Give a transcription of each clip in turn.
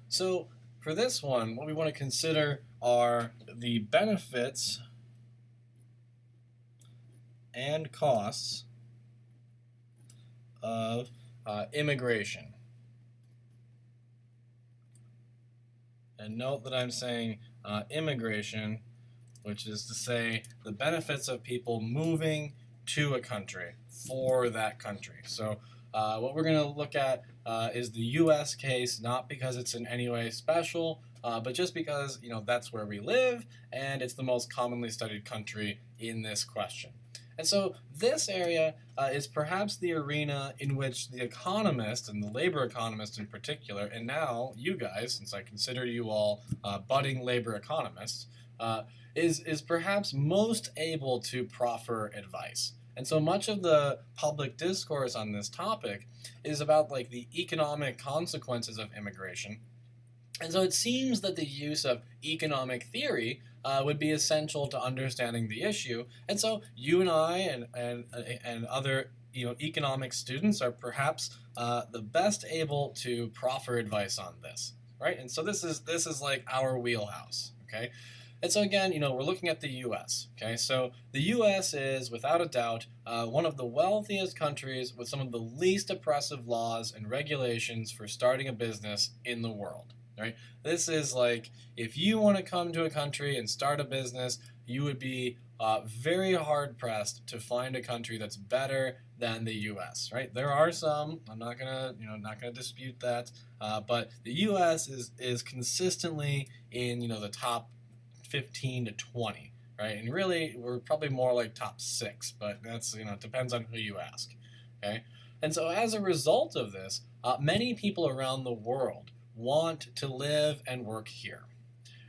So for this one, what we want to consider are the benefits and costs of immigration. And note that I'm saying immigration, which is to say the benefits of people moving to a country for that country. So what we're going to look at is the U.S. case, not because it's in any way special, but just because that's where we live, and it's the most commonly studied country in this question. And so this area is perhaps the arena in which the economist, and the labor economist in particular, and now you guys, since I consider you all budding labor economists, is perhaps most able to proffer advice. And so much of the public discourse on this topic is about like the economic consequences of immigration. And so it seems that the use of economic theory would be essential to understanding the issue. And so you and I and other economic students are perhaps the best able to proffer advice on this, right? And so this is like our wheelhouse, okay? And so again, we're looking at the U.S. Okay, so the U.S. is without a doubt one of the wealthiest countries with some of the least oppressive laws and regulations for starting a business in the world. Right? This is like if you want to come to a country and start a business, you would be very hard pressed to find a country that's better than the U.S. Right? There are some. I'm not gonna dispute that. But the U.S. is consistently in the top 15 to 20. Right? And really, we're probably more like top 6. But that's it depends on who you ask. Okay. And so as a result of this, many people around the world want to live and work here.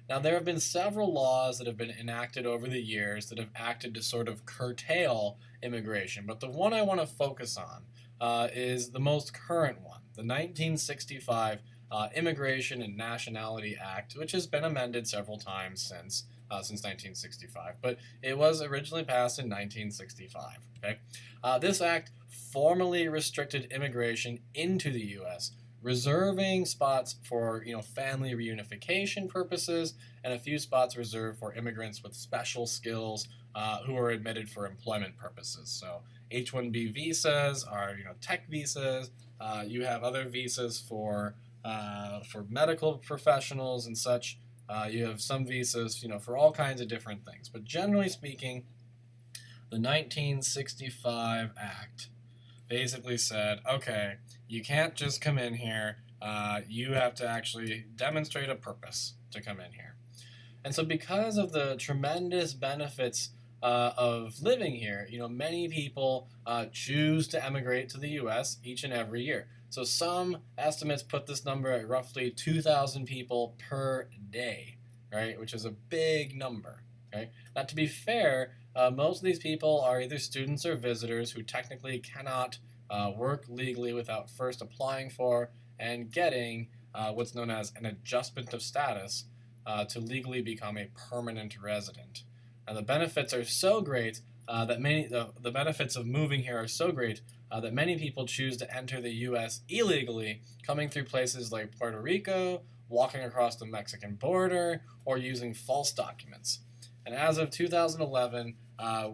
Now, there have been several laws that have been enacted over the years that have acted to sort of curtail immigration, but the one I want to focus on is the most current one, the 1965 Immigration and Nationality Act, which has been amended several times since 1965, but it was originally passed in 1965. Okay, this act formally restricted immigration into the U.S., reserving spots for family reunification purposes, and a few spots reserved for immigrants with special skills who are admitted for employment purposes. So H-1B visas are tech visas. You have other visas for medical professionals and such. You have some visas for all kinds of different things. But generally speaking, the 1965 Act basically said, okay, you can't just come in here. You have to actually demonstrate a purpose to come in here. And so because of the tremendous benefits of living here, many people choose to emigrate to the U.S. each and every year. So some estimates put this number at roughly 2,000 people per day, right? Which is a big number, right? Now, to be fair, most of these people are either students or visitors who technically cannot work legally without first applying for and getting what's known as an adjustment of status to legally become a permanent resident. And the benefits are so great that the benefits of moving here are so great that many people choose to enter the U.S. illegally, coming through places like Puerto Rico, walking across the Mexican border, or using false documents. And as of 2011,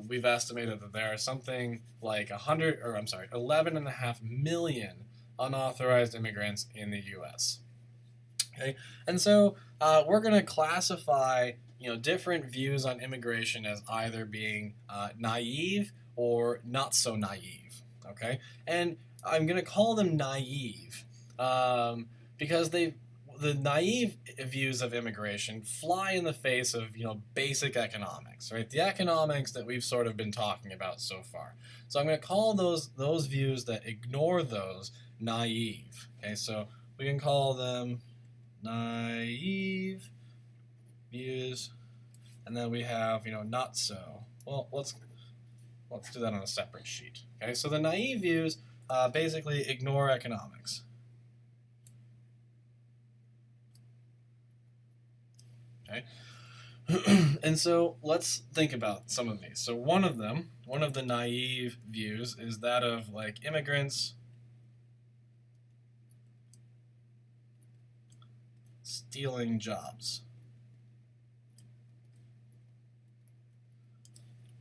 we've estimated that there are something like 11.5 million unauthorized immigrants in the U.S. Okay, and so we're going to classify different views on immigration as either being naive or not so naive. Okay, and I'm going to call them naive because the naive views of immigration fly in the face of basic economics, right? The economics that we've sort of been talking about so far. So I'm going to call those views that ignore those naive. Okay, so we can call them naive views, and then we have not so. Well, let's do that on a separate sheet. Okay, so the naive views basically ignore economics. Okay. And so let's think about some of these. So one of the naive views is that of like immigrants stealing jobs.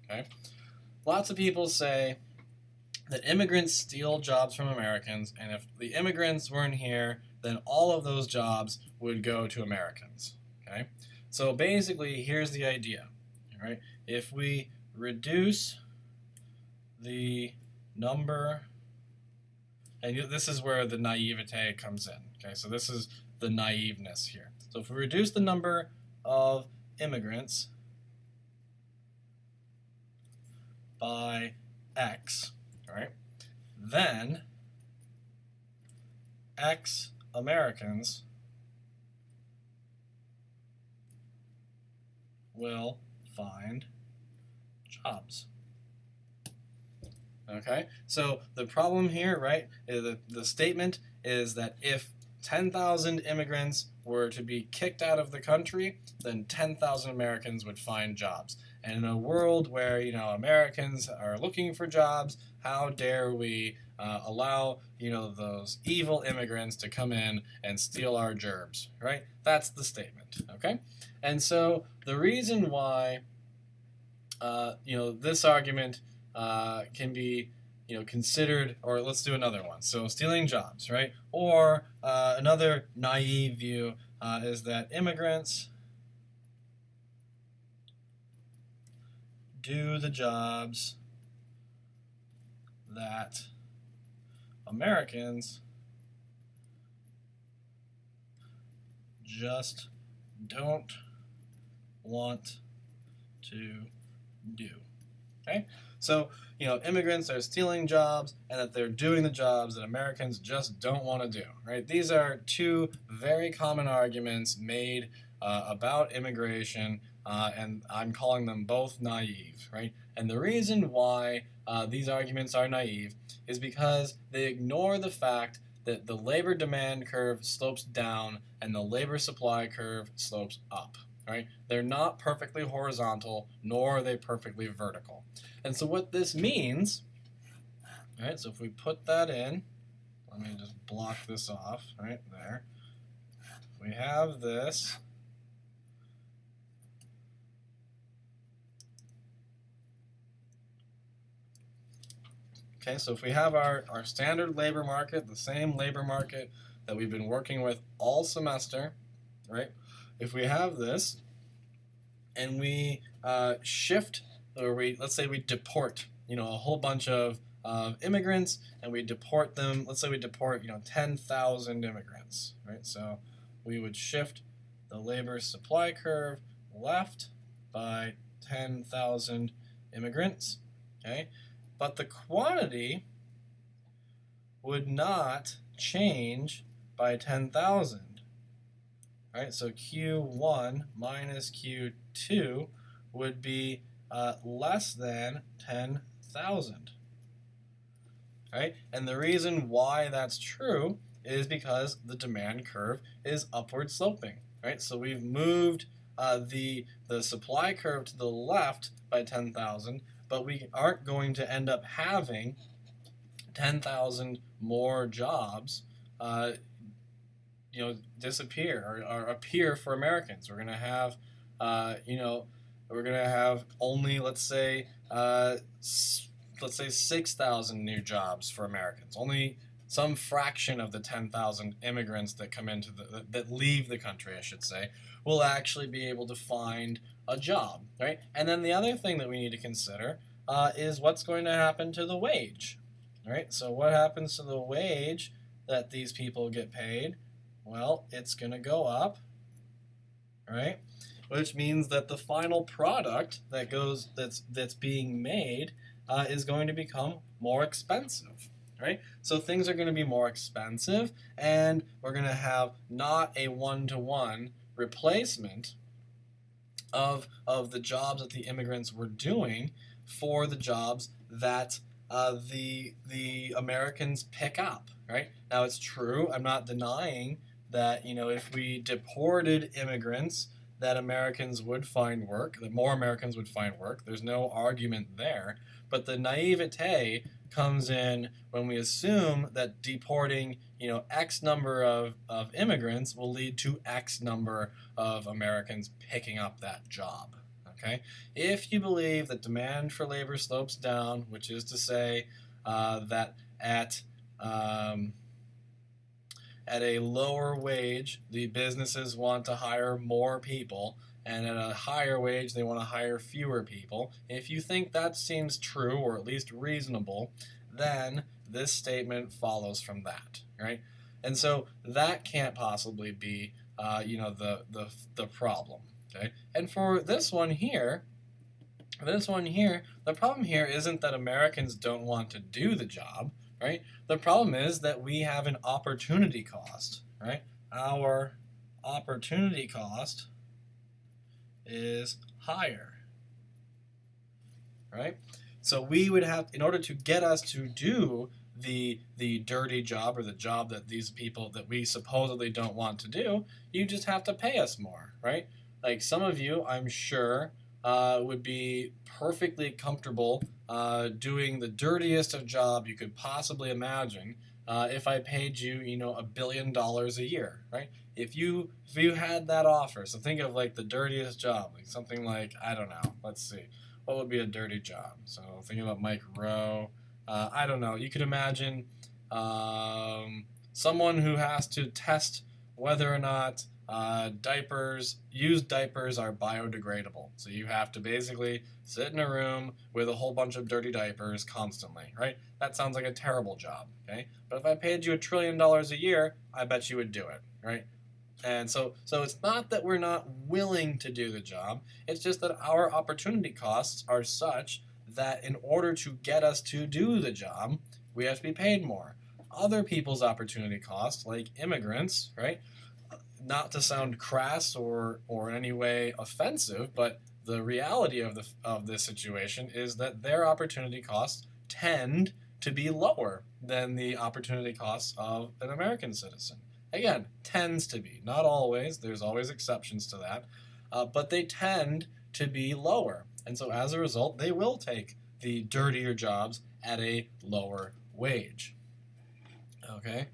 Okay? Lots of people say that immigrants steal jobs from Americans, and if the immigrants weren't here, then all of those jobs would go to Americans. Okay? So basically, here's the idea. All right? If we reduce the number, and this is where the naivete comes in. Okay, so this is the naiveness here. So if we reduce the number of immigrants by X, all right, then X Americans will find jobs. Okay, so the problem here, right, is the statement is that if 10,000 immigrants were to be kicked out of the country, then 10,000 Americans would find jobs. And in a world where, Americans are looking for jobs, how dare we allow, those evil immigrants to come in and steal our gerbs, right? That's the statement, okay? And so the reason why, this argument can be, considered, or let's do another one. So stealing jobs, right? Or another naive view is that immigrants do the jobs that Americans just don't want to do. Okay? So, immigrants are stealing jobs and that they're doing the jobs that Americans just don't want to do, right? These are two very common arguments made about immigration, and I'm calling them both naive, right? And the reason why these arguments are naive is because they ignore the fact that the labor demand curve slopes down and the labor supply curve slopes up, right? They're not perfectly horizontal, nor are they perfectly vertical. And so what this means, right, so if we put that in, let me just block this off right there. We have this. Okay, so if we have our standard labor market, the same labor market that we've been working with all semester, right? If we have this and we shift, or let's say we deport, a whole bunch of immigrants, and we deport them. Let's say we deport, 10,000 immigrants, right? So we would shift the labor supply curve left by 10,000 immigrants, okay? But the quantity would not change by 10,000, right? So Q1 minus Q2 would be less than 10,000, right? And the reason why that's true is because the demand curve is upward sloping, right? So we've moved the supply curve to the left by 10,000, but we aren't going to end up having 10,000 more jobs disappear or appear for Americans. We're going to have, we're going to have only, let's say 6,000 new jobs for Americans. Only some fraction of the 10,000 immigrants that come into that leave the country, I should say, will actually be able to find a job, right? And then the other thing that we need to consider is what's going to happen to the wage, right? So what happens to the wage that these people get paid? Well, it's going to go up, right? Which means that the final product that's being made is going to become more expensive, right? So things are going to be more expensive, and we're going to have not a one-to-one replacement of the jobs that the immigrants were doing for the jobs that the Americans pick up, right? Now, it's true, I'm not denying that, if we deported immigrants, that Americans would find work, that more Americans would find work. There's no argument there. But the naivete comes in when we assume that deporting, X number of immigrants will lead to X number of Americans picking up that job. Okay? If you believe that demand for labor slopes down, which is to say that at a lower wage, the businesses want to hire more people, and at a higher wage, they want to hire fewer people. If you think that seems true, or at least reasonable, then this statement follows from that, right? And so that can't possibly be, the problem, okay? And for this one here, the problem here isn't that Americans don't want to do the job, right? The problem is that we have an opportunity cost, right? Our opportunity cost is higher, right? So we would have, in order to get us to do the dirty job, or the job that these people that we supposedly don't want to do, you just have to pay us more, right? Like some of you, I'm sure, would be perfectly comfortable doing the dirtiest of job you could possibly imagine if I paid you, $1 billion a year, right? If you had that offer, so think of like the dirtiest job, like something like, I don't know, let's see, what would be a dirty job? So thinking about Mike Rowe, I don't know, you could imagine someone who has to test whether or not used diapers are biodegradable. So you have to basically sit in a room with a whole bunch of dirty diapers constantly, right? That sounds like a terrible job, okay? But if I paid you $1 trillion a year, I bet you would do it, right? And so it's not that we're not willing to do the job, it's just that our opportunity costs are such that in order to get us to do the job, we have to be paid more. Other people's opportunity costs, like immigrants, right? Not to sound crass or in any way offensive, but the reality of this situation is that their opportunity costs tend to be lower than the opportunity costs of an American citizen. Again, tends to be. Not always. There's always exceptions to that. But they tend to be lower. And so as a result, they will take the dirtier jobs at a lower wage. Okay?